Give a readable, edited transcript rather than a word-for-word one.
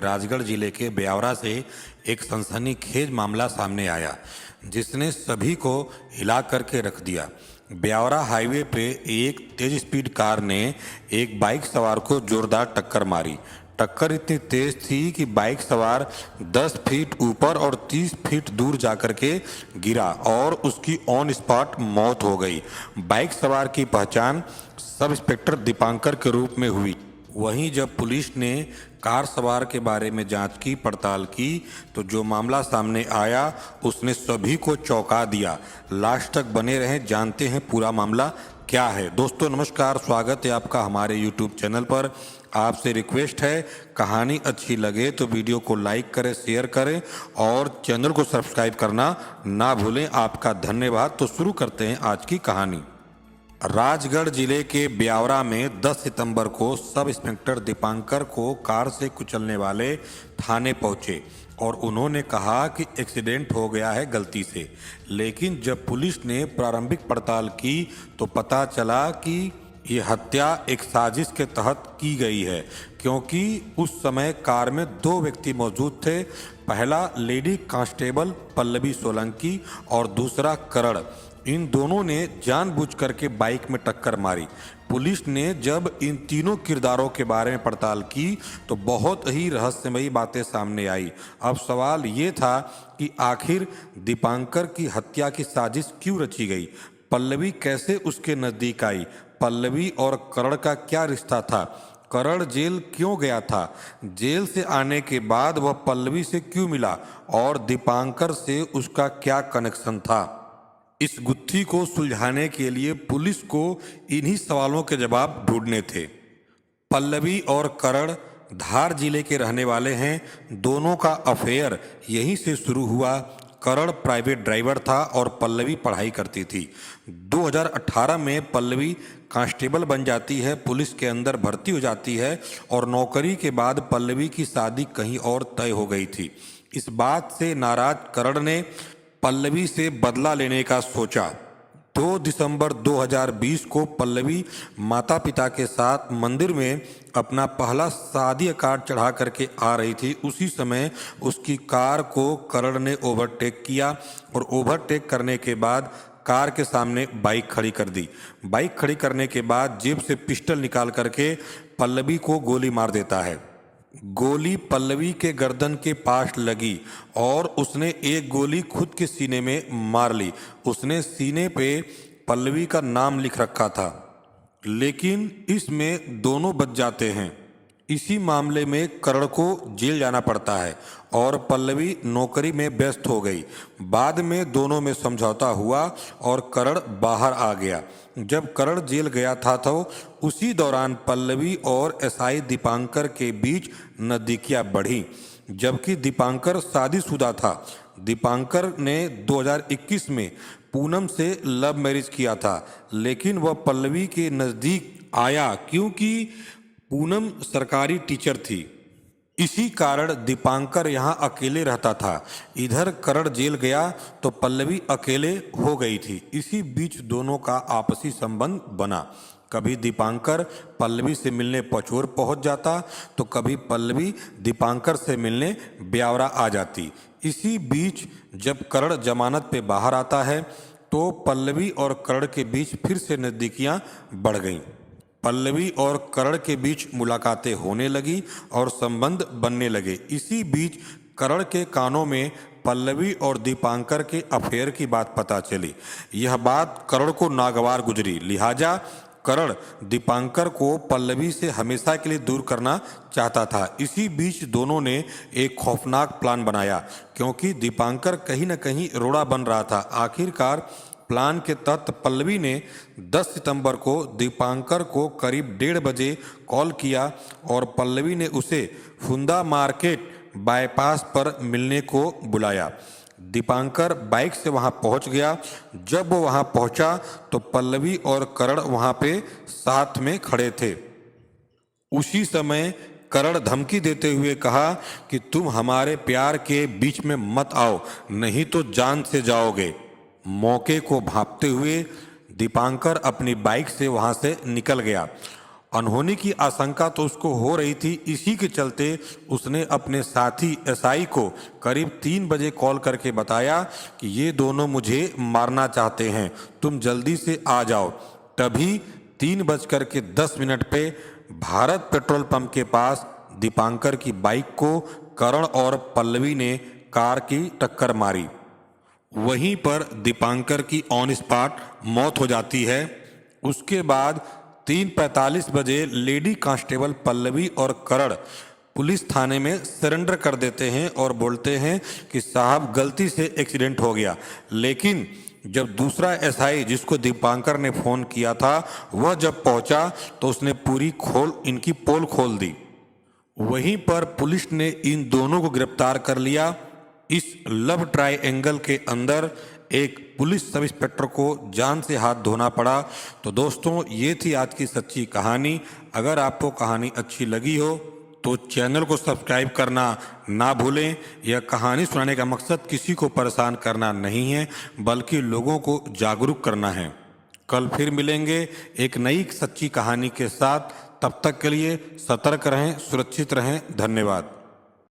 राजगढ़ जिले के ब्यावरा से एक सनसनीखेज मामला सामने आया जिसने सभी को हिला करके रख दिया। ब्यावरा हाईवे पे एक तेज स्पीड कार ने एक बाइक सवार को जोरदार टक्कर मारी। टक्कर इतनी तेज थी कि बाइक सवार 10 फीट ऊपर और 30 फीट दूर जाकर के गिरा और उसकी ऑन स्पॉट मौत हो गई। बाइक सवार की पहचान सब इंस्पेक्टर दीपांकर के रूप में हुई। वहीं जब पुलिस ने कार सवार के बारे में जांच की पड़ताल की तो जो मामला सामने आया उसने सभी को चौंका दिया। लास्ट तक बने रहें, जानते हैं पूरा मामला क्या है। दोस्तों नमस्कार, स्वागत है आपका हमारे YouTube चैनल पर। आपसे रिक्वेस्ट है, कहानी अच्छी लगे तो वीडियो को लाइक करें, शेयर करें और चैनल को सब्सक्राइब करना ना भूलें। आपका धन्यवाद। तो शुरू करते हैं आज की कहानी। राजगढ़ जिले के ब्यावरा में 10 सितंबर को सब इंस्पेक्टर दीपांकर को कार से कुचलने वाले थाने पहुंचे और उन्होंने कहा कि एक्सीडेंट हो गया है गलती से। लेकिन जब पुलिस ने प्रारंभिक पड़ताल की तो पता चला कि ये हत्या एक साजिश के तहत की गई है, क्योंकि उस समय कार में 2 व्यक्ति मौजूद थे। पहला लेडी कांस्टेबल पल्लवी सोलंकी और दूसरा करण। इन दोनों ने जानबूझ करके बाइक में टक्कर मारी। पुलिस ने जब इन तीनों किरदारों के बारे में पड़ताल की तो बहुत ही रहस्यमयी बातें सामने आई। अब सवाल ये था कि आखिर दीपांकर की हत्या की साजिश क्यों रची गई? पल्लवी कैसे उसके नज़दीक आई? पल्लवी और करण का क्या रिश्ता था? करण जेल क्यों गया था? जेल से आने के बाद वह पल्लवी से क्यों मिला? और दीपांकर से उसका क्या कनेक्शन था? इस गुत्थी को सुलझाने के लिए पुलिस को इन्हीं सवालों के जवाब ढूंढने थे। पल्लवी और करण धार जिले के रहने वाले हैं। दोनों का अफेयर यहीं से शुरू हुआ। करण प्राइवेट ड्राइवर था और पल्लवी पढ़ाई करती थी। 2018 में पल्लवी कांस्टेबल बन जाती है, पुलिस के अंदर भर्ती हो जाती है और नौकरी के बाद पल्लवी की शादी कहीं और तय हो गई थी। इस बात से नाराज करण ने पल्लवी से बदला लेने का सोचा। 2 दिसंबर 2020 को पल्लवी माता पिता के साथ मंदिर में अपना पहला शादी कार्ड चढ़ा करके आ रही थी। उसी समय उसकी कार को करण ने ओवरटेक किया और ओवरटेक करने के बाद कार के सामने बाइक खड़ी कर दी। बाइक खड़ी करने के बाद जेब से पिस्टल निकाल करके पल्लवी को गोली मार देता है। गोली पल्लवी के गर्दन के पास लगी और उसने एक गोली खुद के सीने में मार ली। उसने सीने पे पल्लवी का नाम लिख रखा था, लेकिन इसमें दोनों बच जाते हैं। इसी मामले में करण को जेल जाना पड़ता है और पल्लवी नौकरी में व्यस्त हो गई। बाद में दोनों में समझौता हुआ और करण बाहर आ गया। जब करण जेल गया था तो उसी दौरान पल्लवी और एसआई दीपांकर के बीच नज़दीकियां बढ़ी, जबकि दीपांकर शादीशुदा था। दीपांकर ने 2021 में पूनम से लव मैरिज किया था, लेकिन वह पल्लवी के नज़दीक आया क्योंकि पूनम सरकारी टीचर थी। इसी कारण दीपांकर यहाँ अकेले रहता था। इधर करण जेल गया तो पल्लवी अकेले हो गई थी। इसी बीच दोनों का आपसी संबंध बना। कभी दीपांकर पल्लवी से मिलने पचोर पहुंच जाता तो कभी पल्लवी दीपांकर से मिलने ब्यावरा आ जाती। इसी बीच जब करण जमानत पे बाहर आता है तो पल्लवी और करण के बीच फिर से नज़दीकियां बढ़ गईं। पल्लवी और करण के बीच मुलाकातें होने लगी और संबंध बनने लगे। इसी बीच करण के कानों में पल्लवी और दीपांकर के अफेयर की बात पता चली। यह बात करण को नागवार गुजरी, लिहाजा करण दीपांकर को पल्लवी से हमेशा के लिए दूर करना चाहता था। इसी बीच दोनों ने एक खौफनाक प्लान बनाया, क्योंकि दीपांकर कहीं न कहीं रोड़ा बन रहा था। आखिरकार प्लान के तहत पल्लवी ने 10 सितंबर को दीपांकर को करीब 1:30 बजे कॉल किया और पल्लवी ने उसे फुंदा मार्केट बाईपास पर मिलने को बुलाया। दीपांकर बाइक से वहां पहुंच गया। जब वो वहां पहुंचा तो पल्लवी और करण वहां पे साथ में खड़े थे। उसी समय करण धमकी देते हुए कहा कि तुम हमारे प्यार के बीच में मत आओ, नहीं तो जान से जाओगे। मौके को भांपते हुए दीपांकर अपनी बाइक से वहां से निकल गया। अनहोनी की आशंका तो उसको हो रही थी। इसी के चलते उसने अपने साथी एसआई को करीब 3 बजे कॉल करके बताया कि ये दोनों मुझे मारना चाहते हैं, तुम जल्दी से आ जाओ। तभी 3:10 पे भारत पेट्रोल पंप के पास दीपांकर की बाइक को करण और पल्लवी ने कार की टक्कर मारी। वहीं पर दीपांकर की ऑन स्पॉट मौत हो जाती है। उसके बाद 3:45 बजे लेडी कांस्टेबल पल्लवी और करण पुलिस थाने में सरेंडर कर देते हैं और बोलते हैं कि साहब गलती से एक्सीडेंट हो गया। लेकिन जब दूसरा एसआई जिसको दीपांकर ने फोन किया था वह जब पहुंचा तो उसने पूरी इनकी पोल खोल दी। वहीं पर पुलिस ने इन दोनों को गिरफ्तार कर लिया। इस लव ट्रायंगल के अंदर एक पुलिस सब इंस्पेक्टर को जान से हाथ धोना पड़ा। तो दोस्तों ये थी आज की सच्ची कहानी। अगर आपको कहानी अच्छी लगी हो तो चैनल को सब्सक्राइब करना ना भूलें। यह कहानी सुनाने का मकसद किसी को परेशान करना नहीं है बल्कि लोगों को जागरूक करना है। कल फिर मिलेंगे एक नई सच्ची कहानी के साथ। तब तक के लिए सतर्क रहें, सुरक्षित रहें। धन्यवाद।